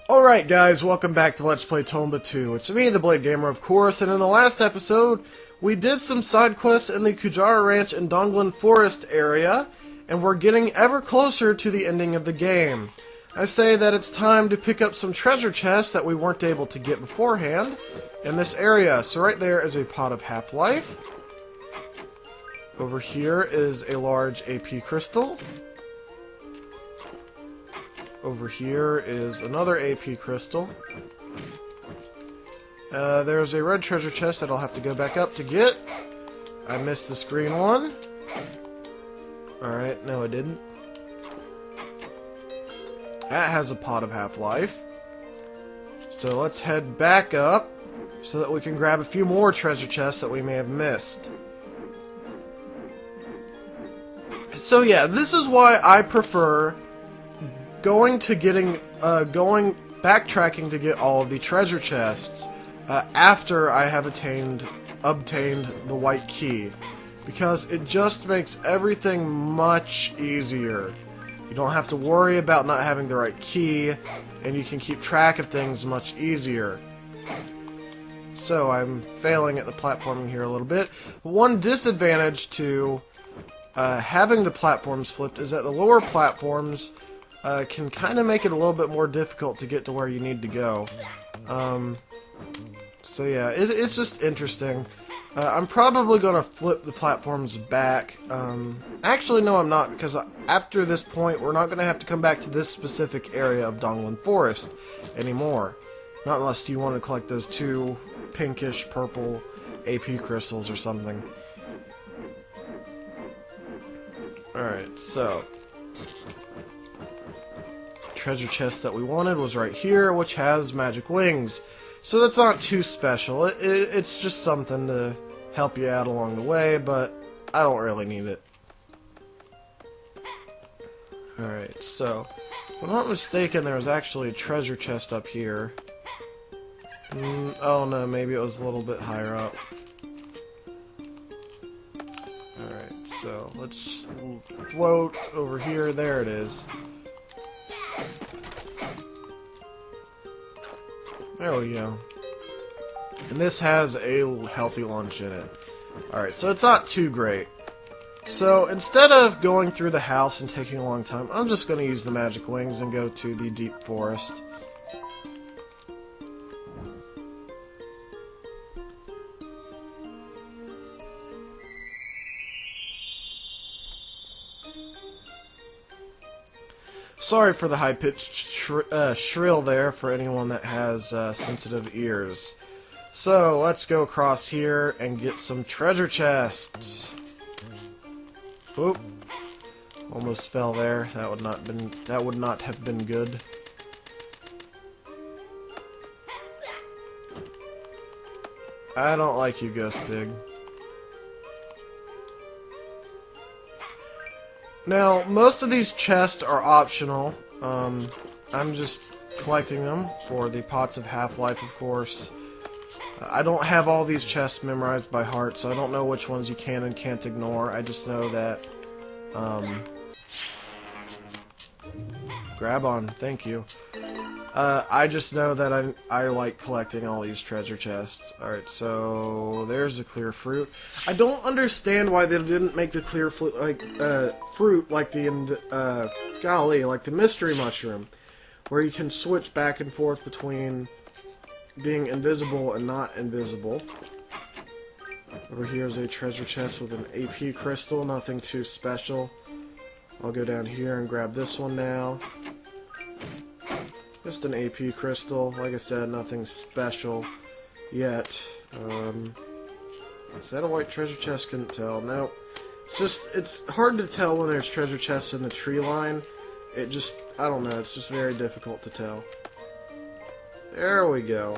Alright guys, welcome back to Let's Play Tomba 2. It's me, TheBladeGamer, of course, and in the last episode, we did some side quests in the Kujara Ranch and Donglan Forest area, and we're getting ever closer to the ending of the game. I say that it's time to pick up some treasure chests that we weren't able to get beforehand in this area. So right there is a pot of half-life. Over here is a large AP crystal. Over here is another AP crystal. There's a red treasure chest that I'll have to go back up to get. I missed this green one. Alright, no I didn't. That has a pot of half-life. So let's head back up so that we can grab a few more treasure chests that we may have missed. So yeah, this is why I prefer backtracking to get all of the treasure chests after I have obtained the white key, because it just makes everything much easier. You don't have to worry about not having the right key, and you can keep track of things much easier. So I'm failing at the platforming here a little bit. One disadvantage to having the platforms flipped is that the lower platforms can kind of make it a little bit more difficult to get to where you need to go. So yeah, it's just interesting. I'm probably going to flip the platforms back. Actually, no, I'm not, because after this point, we're not going to have to come back to this specific area of Donglan Forest anymore. Not unless you want to collect those two pinkish purple AP crystals or something. Alright, so treasure chest that we wanted was right here, which has magic wings. So that's not too special. It's just something to help you out along the way, but I don't really need it. Alright, so if I'm not mistaken, there was actually a treasure chest up here. Oh no, maybe it was a little bit higher up. Alright, so let's float over here. There it is. There we go. And this has a healthy lunch in it. Alright, so it's not too great. So instead of going through the house and taking a long time, I'm just going to use the magic wings and go to the deep forest. Sorry for the high-pitched shrill there for anyone that has sensitive ears. So, let's go across here and get some treasure chests. Oop. Almost fell there. That would not have been good. I don't like you, Ghost Pig. Now, most of these chests are optional. I'm just collecting them for the pots of half-life, of course. I don't have all these chests memorized by heart, so I don't know which ones you can and can't ignore. I just know that, grab on, thank you. I just know that I like collecting all these treasure chests. Alright, so there's a clear fruit. I don't understand why they didn't make the clear fruit like the mystery mushroom, where you can switch back and forth between being invisible and not invisible. Over here is a treasure chest with an AP crystal, nothing too special. I'll go down here and grab this one now. Just an AP crystal. Like I said, nothing special yet. Is that a white treasure chest? Couldn't tell. Nope. It's hard to tell when there's treasure chests in the tree line. I don't know, it's just very difficult to tell. There we go.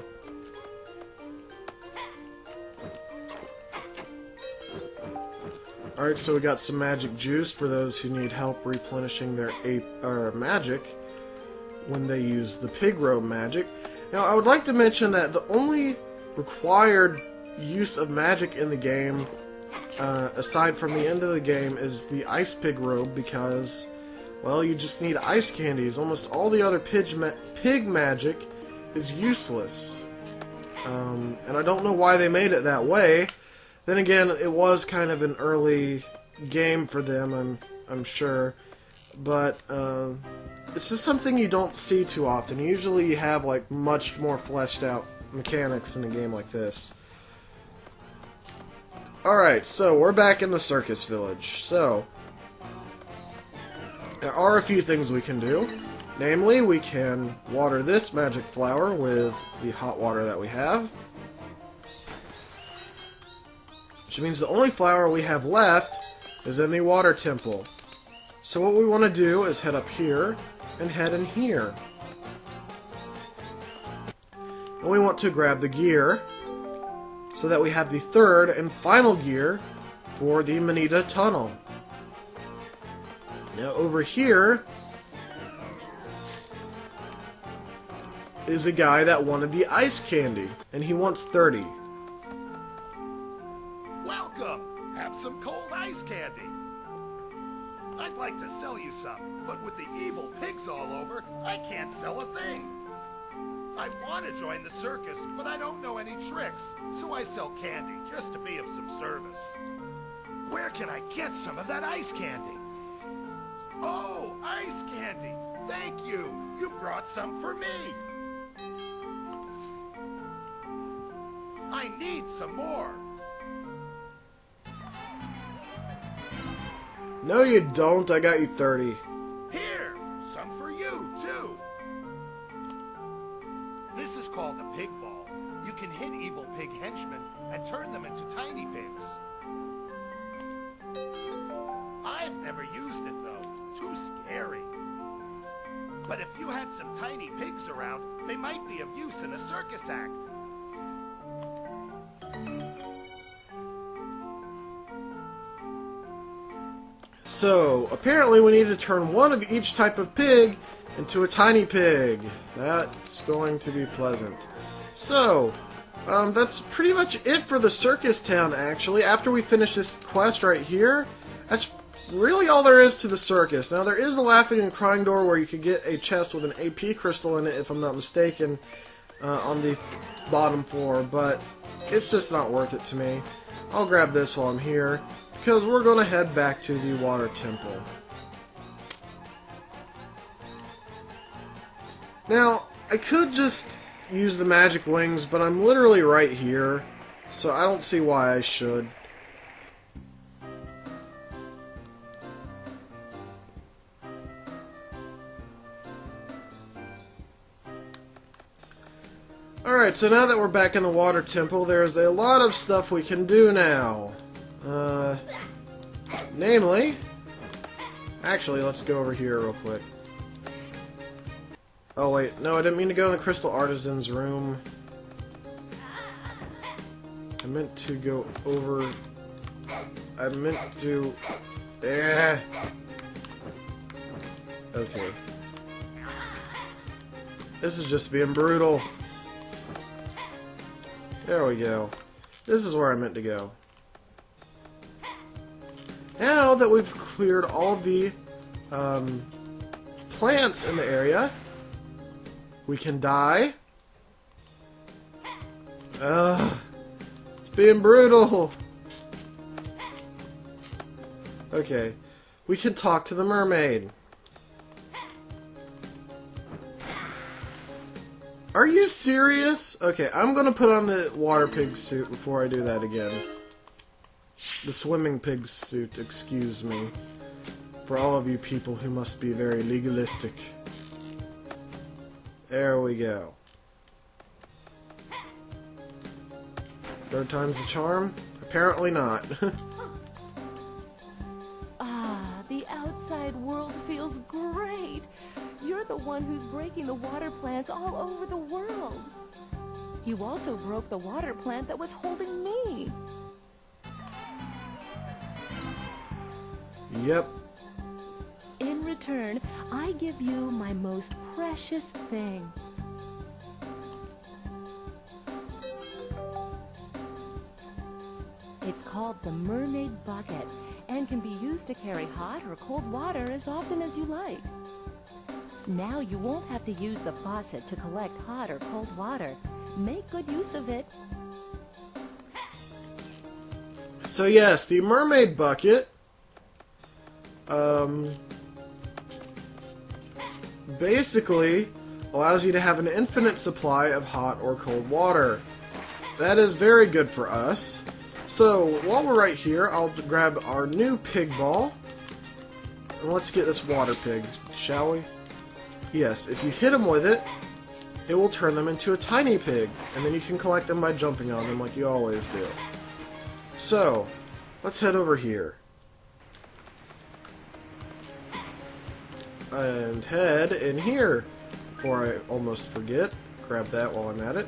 Alright, so we got some magic juice for those who need help replenishing their magic when they use the pig robe magic. Now, I would like to mention that the only required use of magic in the game, aside from the end of the game, is the ice pig robe, because Well, you just need ice candies. Almost all the other pig magic is useless. And I don't know why they made it that way. Then again, it was kind of an early game for them, I'm sure. But it's just something you don't see too often. Usually you have like much more fleshed out mechanics in a game like this. Alright, so we're back in the Circus Village. So, there are a few things we can do. Namely, we can water this magic flower with the hot water that we have. Which means the only flower we have left is in the water temple. So what we want to do is head up here and head in here. And we want to grab the gear so that we have the third and final gear for the Minitta Tunnel. Now over here is a guy that wanted the ice candy, and he wants 30. Welcome! Have some cold ice candy. I'd like to sell you some, but with the evil pigs all over, I can't sell a thing. I want to join the circus, but I don't know any tricks, so I sell candy just to be of some service. Where can I get some of that ice candy? Oh, ice candy! Thank you! You brought some for me! I need some more! No you don't, I got you 30. Here! Some for you, too! This is called a pig ball. You can hit evil pig henchmen and turn them into tiny pigs. I've never used it, though. Too scary. But if you had some tiny pigs around, they might be of use in a circus act. So, apparently we need to turn one of each type of pig into a tiny pig. That's going to be pleasant. So, that's pretty much it for the circus town, actually. After we finish this quest right here, that's really all there is to the circus. Now, there is a laughing and crying door where you could get a chest with an AP crystal in it, if I'm not mistaken, on the bottom floor, but it's just not worth it to me. I'll grab this while I'm here, because we're going to head back to the water temple. Now, I could just use the magic wings, but I'm literally right here, so I don't see why I should. Alright, so now that we're back in the water temple, there's a lot of stuff we can do now. Namely... Actually, let's go over here real quick. Oh wait, no, I didn't mean to go in the Crystal Artisan's room. I meant to go over... I meant to... Okay. This is just being brutal. There we go. This is where I meant to go. Now that we've cleared all the plants in the area, we can die. It's being brutal. Okay. We can talk to the mermaid. Are you serious? Okay, I'm gonna put on the water pig suit before I do that again. The swimming pig suit, excuse me. For all of you people who must be very legalistic. There we go. Third time's the charm? Apparently not. The outside world feels great. You're the one who's breaking the water plants all over the world. You also broke the water plant that was holding me. Yep. In return, I give you my most precious thing. It's called the Mermaid Bucket, and can be used to carry hot or cold water as often as you like. Now you won't have to use the faucet to collect hot or cold water. Make good use of it. So yes, the mermaid bucket basically allows you to have an infinite supply of hot or cold water. That is very good for us. So while we're right here, I'll grab our new pig ball and let's get this water pig, shall we? Yes, if you hit them with it, it will turn them into a tiny pig, and then you can collect them by jumping on them like you always do. So, let's head over here. And head in here. Before I almost forget, grab that while I'm at it.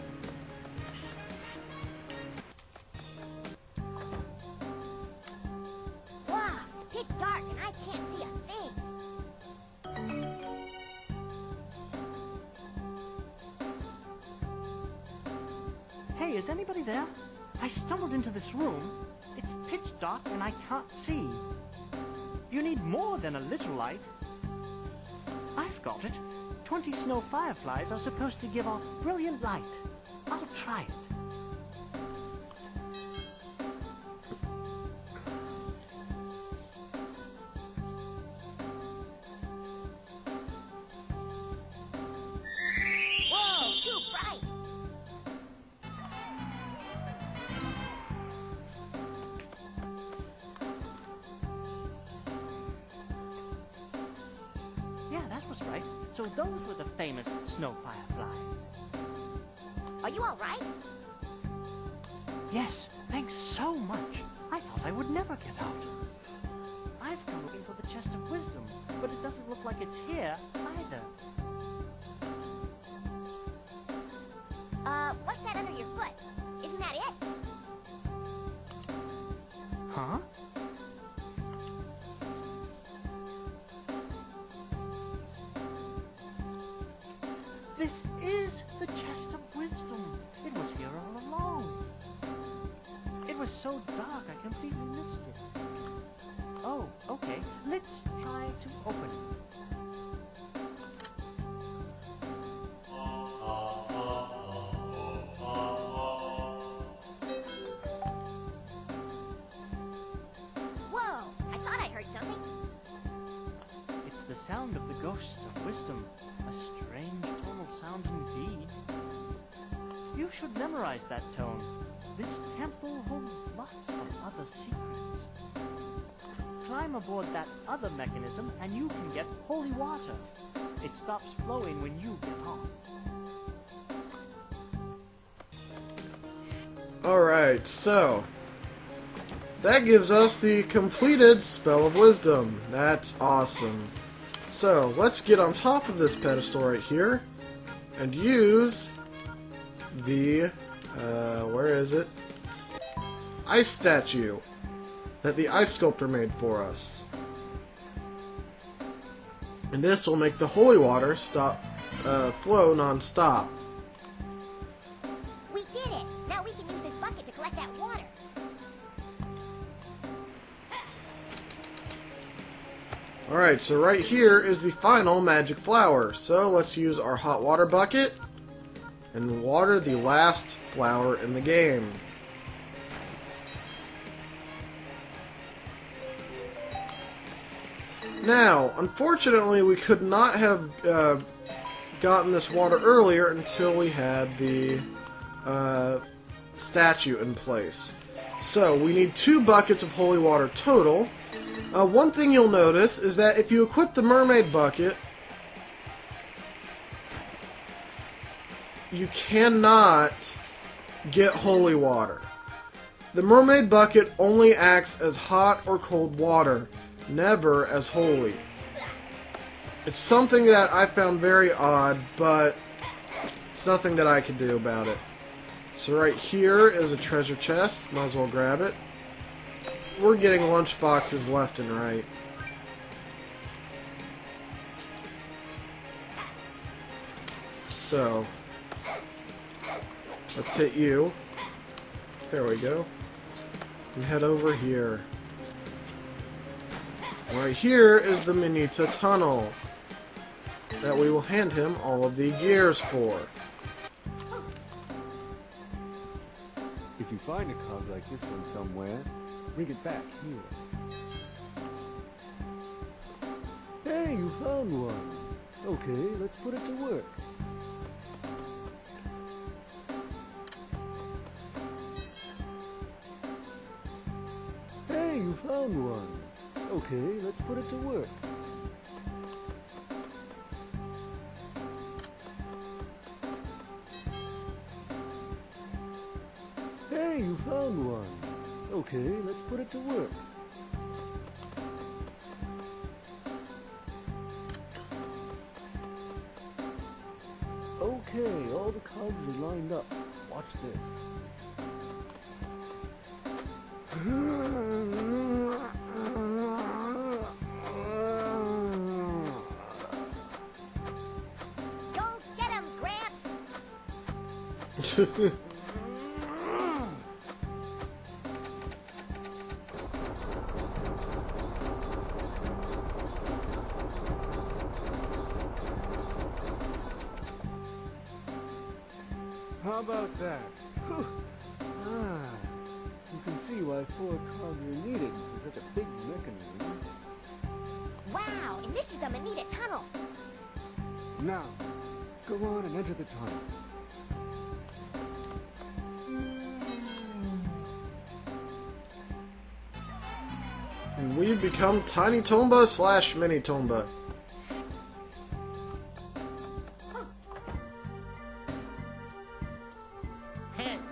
Wow, it's pitch dark and I can't see a thing. Hey, is anybody there? I stumbled into this room. It's pitch dark and I can't see. You need more than a little light. I've got it. 20 snow fireflies are supposed to give off brilliant light. I'll try it. Whoa, too bright. Yeah, that was right. So those were the famous snow fireflies. Are you all right? Yes, thanks so much. I thought I would never get out. I've come looking for the chest of wisdom, but it doesn't look like it's here either. What's that under your foot? Isn't that it? Huh? This is the chest of wisdom. It was here all along. It was so dark I completely missed it. Oh, okay. Let's try to open it. Whoa, I thought I heard something. It's the sound of the ghosts of wisdom. A strange tonal sound indeed. You should memorize that tone. This temple holds lots of other secrets. Climb aboard that other mechanism and you can get holy water. It stops flowing when you get off. Alright, so that gives us the completed Spell of Wisdom. That's awesome. So, let's get on top of this pedestal right here and use the, where is it? Ice statue that the ice sculptor made for us. And this will make the holy water flow non-stop. We did it. Now we can use this bucket to collect that water. Alright, so right here is the final magic flower. So let's use our hot water bucket and water the last flower in the game. Now, unfortunately, we could not have gotten this water earlier until we had the statue in place. So, we need 2 buckets of holy water total. One thing you'll notice is that if you equip the mermaid bucket, you cannot get holy water. The mermaid bucket only acts as hot or cold water, never as holy. It's something that I found very odd, but it's nothing that I can do about it. So right here is a treasure chest. Might as well grab it. We're getting lunch boxes left and right. So, let's hit you. There we go. And head over here. Right here is the Minitta Tunnel that we will hand him all of the gears for. If you find a cog like this one somewhere, bring it back here. Hey, you found one. Okay, let's put it to work. Hey, you found one. Okay, let's put it to work. Hey, you found one. Okay, let's put it to work. Okay, all the cogs are lined up. Watch this. Go get him, Gramps! How about that? Whew. You can see why 4 cogs are needed for such a big mechanism. Wow, and this is the Minitta Tunnel. Now, go on and enter the tunnel. And we've become Tiny Tomba / Mini Tomba.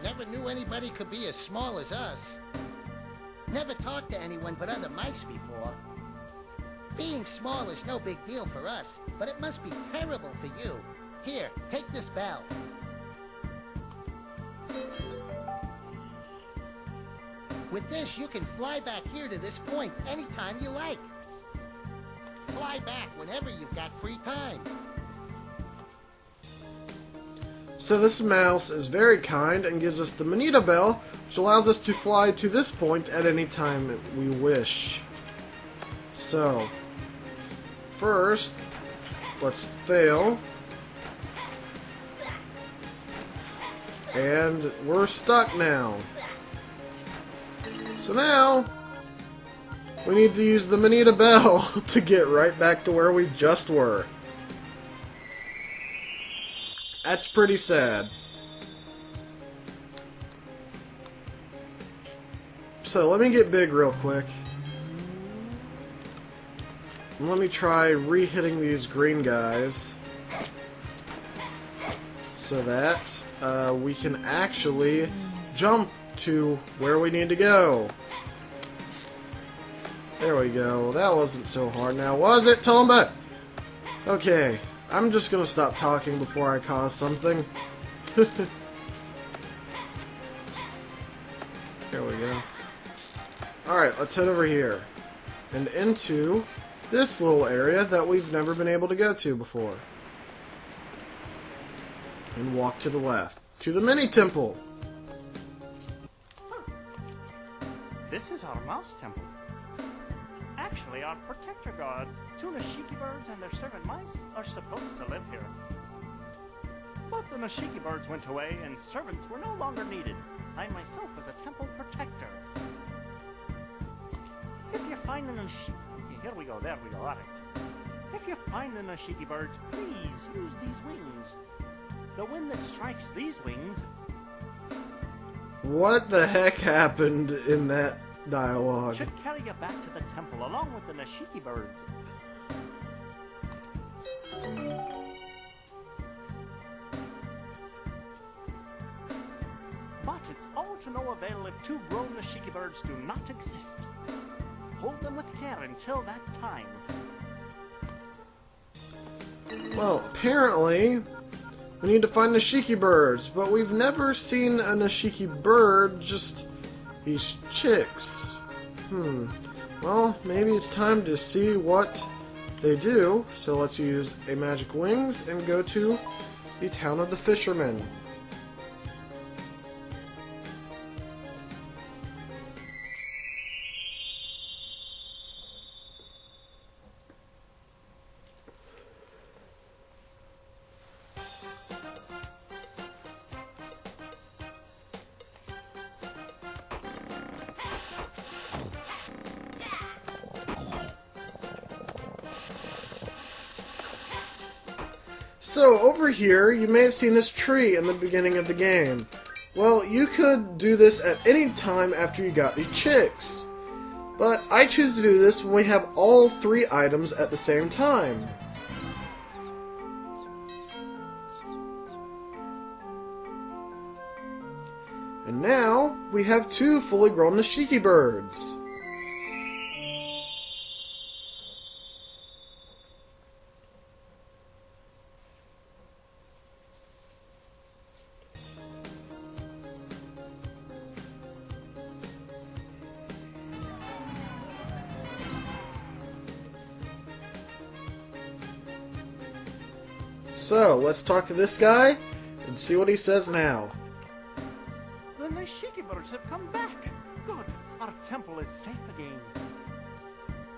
Never knew anybody could be as small as us. Never talked to anyone but other mice before. Being small is no big deal for us, but it must be terrible for you. Here, take this bell. With this, you can fly back here to this point anytime you like. Fly back whenever you've got free time. So this mouse is very kind and gives us the Monito Bell, which allows us to fly to this point at any time we wish. So, first, let's fail. And we're stuck now. So now, we need to use the Minitta Bell to get right back to where we just were. That's pretty sad. So let me get big real quick. And let me try re-hitting these green guys so that we can actually jump to where we need to go. There we go. That wasn't so hard now, was it, Tomba? Okay, I'm just gonna stop talking before I cause something. There we go. Alright, let's head over here. And into this little area that we've never been able to go to before. And walk to the left. To the mini temple! This is our mouse temple. Actually, our protector gods, 2 Nashiki birds and their servant mice, are supposed to live here. But the Nashiki birds went away and servants were no longer needed. I myself was a temple protector. If you find the Nashiki... Here we go, there we go, alright. If you find the Nashiki birds, please use these wings. The wind that strikes these wings... What the heck happened in that dialogue? should carry you back to the temple along with the Nashiki birds. But it's all to no avail if 2 grown Nashiki birds do not exist. Hold them with care until that time. Well, apparently, we need to find Nashiki birds, but we've never seen a Nashiki bird, just these chicks. Well, maybe it's time to see what they do, so let's use a magic wings and go to the town of the fishermen. So, over here, you may have seen this tree in the beginning of the game. Well, you could do this at any time after you got the chicks. But I choose to do this when we have all 3 items at the same time. And now, we have 2 fully grown Nishiki birds. So, let's talk to this guy and see what he says now. The Nishiki birds have come back. Good. Our temple is safe again.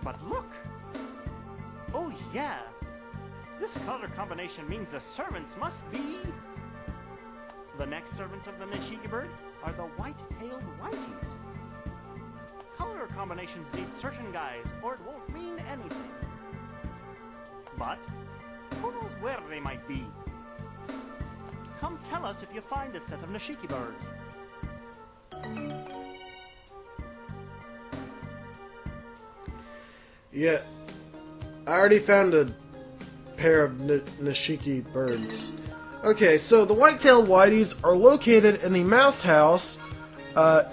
But look. Oh yeah. This color combination means the servants must be... The next servants of the Nishiki bird are the white-tailed whiteys. Color combinations need certain guys, or it won't mean anything. But who knows where they might be? Come tell us if you find a set of Nishiki birds. Yeah, I already found a pair of Nishiki birds. Okay, so the white-tailed whiteys are located in the mouse house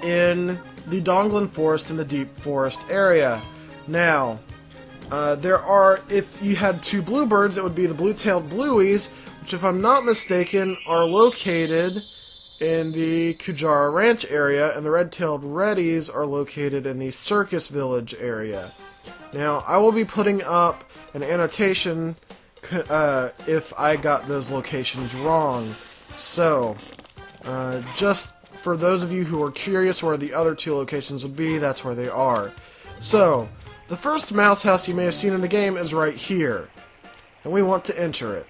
in the Donglan Forest in the Deep Forest area. Now, if you had 2 bluebirds, it would be the blue-tailed blueies, which, if I'm not mistaken, are located in the Kujara Ranch area, and the red-tailed reddies are located in the Circus Village area. Now, I will be putting up an annotation if I got those locations wrong. So, just for those of you who are curious where the other 2 locations would be, that's where they are. So, the first mouse house you may have seen in the game is right here, and we want to enter it.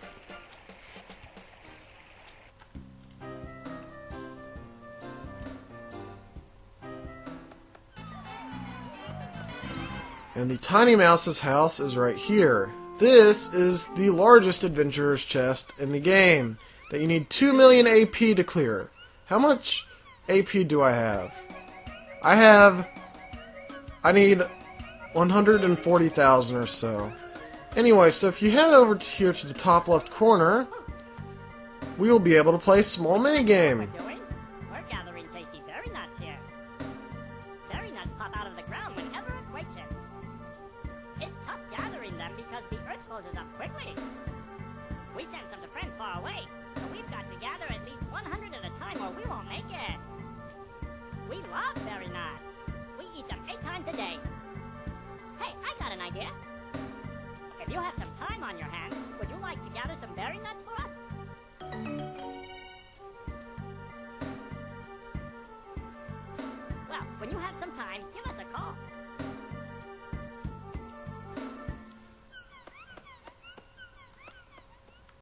And the tiny mouse's house is right here. This is the largest adventurer's chest in the game that you need 2 million AP to clear. How much AP do I have? I need 140,000 or so. Anyway, so if you head over here to the top left corner, we will be able to play a small minigame. We're gathering tasty berry nuts here. Berry nuts pop out of the ground whenever a quake hits. It's tough gathering them because the earth closes up quickly. We sent some to friends far away, so we've got to gather at least 100 at a time or we won't make it. We love berry nuts. We eat them 8 times a day. Hey, I got an idea. If you have some time on your hands, would you like to gather some berry nuts for us? Well, when you have some time, give us a call.